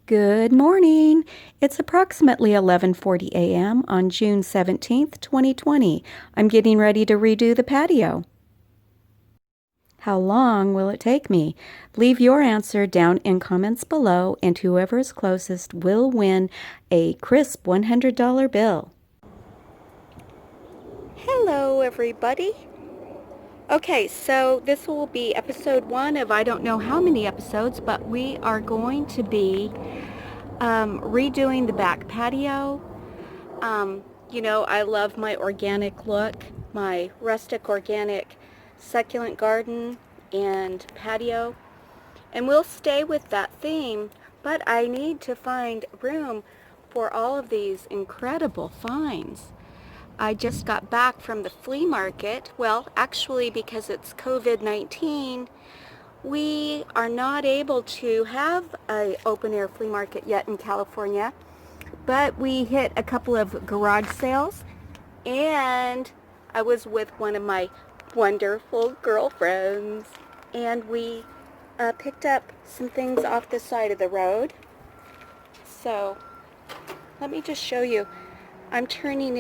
Good morning. It's approximately 11:40 a.m. on June 17th, 2020. I'm getting ready to redo the patio. How long will it take me? Leave your answer down in comments below, and whoever is closest will win a crisp $100 bill. Hello, everybody. Okay, so this will be episode 1 of I don't know how many episodes, but we are going to be redoing the back patio. I love my organic look, my rustic organic succulent garden and patio. And we'll stay with that theme, but I need to find room for all of these incredible finds. I just got back from the flea market. Well, actually, because it's COVID-19, we are not able to have an open-air flea market yet in California, but we hit a couple of garage sales, and I was with one of my wonderful girlfriends, and we picked up some things off the side of the road. So let me just show you. I'm turning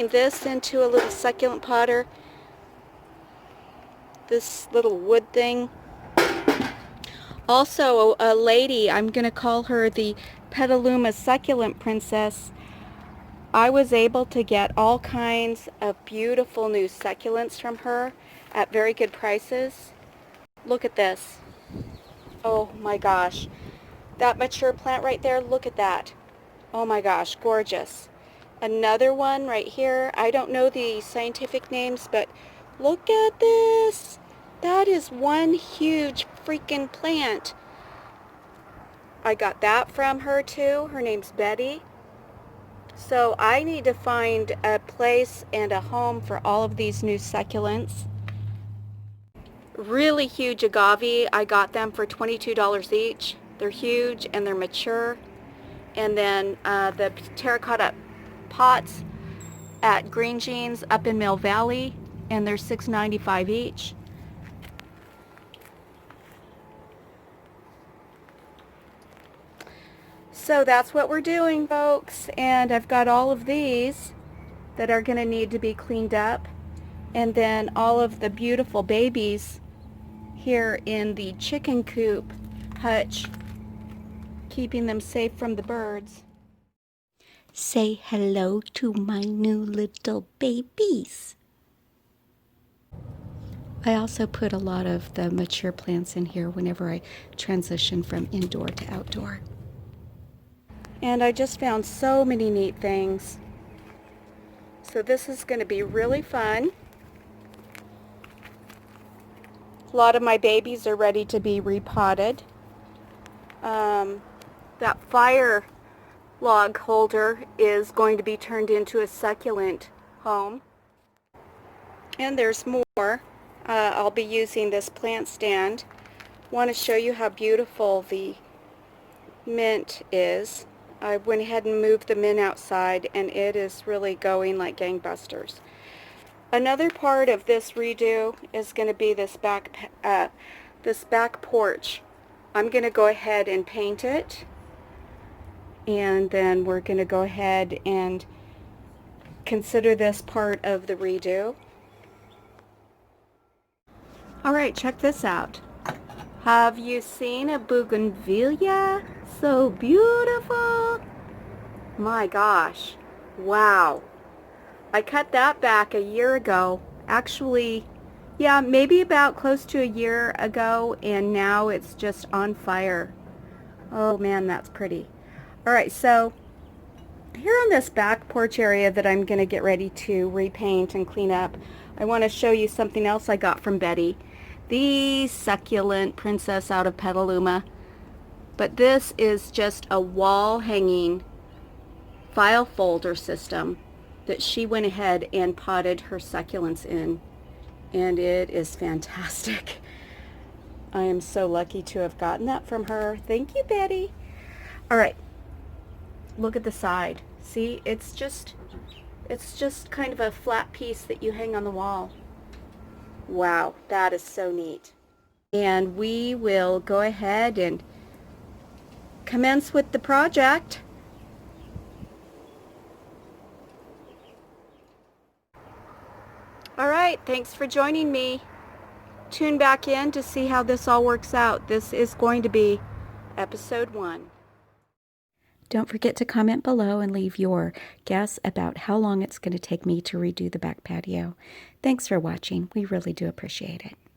this into a little succulent potter, this little wood thing. Also, a lady, I'm going to call her the Petaluma Succulent Princess. I was able to get all kinds of beautiful new succulents from her at very good prices. Look at this. Oh my gosh. That mature plant right there, look at that. Oh my gosh, gorgeous. Another one right here. I don't know the scientific names, but look at this. That is one huge freaking plant. I got that from her too. Her name's Betty. So I need to find a place and a home for all of these new succulents. Really huge agave. I got them for $22 each. They're huge and they're mature. And then the terracotta pots at Green Jeans up in Mill Valley, and they're $6.95 each. So that's what we're doing, folks, and I've got all of these that are going to need to be cleaned up, and then all of the beautiful babies here in the chicken coop hutch, keeping them safe from the birds. Say hello to my new little babies. I also put a lot of the mature plants in here whenever I transition from indoor to outdoor. And I just found so many neat things. So this is going to be really fun. A lot of my babies are ready to be repotted. That fire log holder is going to be turned into a succulent home. And there's more. I'll be using this plant stand. Want to show you how beautiful the mint is. I went ahead and moved the mint outside, and it is really going like gangbusters. Another part of this redo is going to be this back porch. I'm going to go ahead and paint it, and then we're going to go ahead and consider this part of the redo. Alright, check this out. Have you seen a bougainvillea? So beautiful! My gosh. Wow. I cut that back a year ago. Actually, yeah, maybe about close to a year ago, and now it's just on fire. Oh man, that's pretty. Alright, so here on this back porch area that I'm going to get ready to repaint and clean up, I want to show you something else I got from Betty. The succulent princess out of Petaluma. But this is just a wall hanging file folder system that she went ahead and potted her succulents in, and it is fantastic. I am so lucky to have gotten that from her. Thank you, Betty. Alright, look at the side. See, it's just kind of a flat piece that you hang on the wall. Wow, that is so neat. And we will go ahead and commence with the project. All right, thanks for joining me. Tune back in to see how this all works out. This is going to be episode 1. Don't forget to comment below and leave your guess about how long it's going to take me to redo the back patio. Thanks for watching. We really do appreciate it.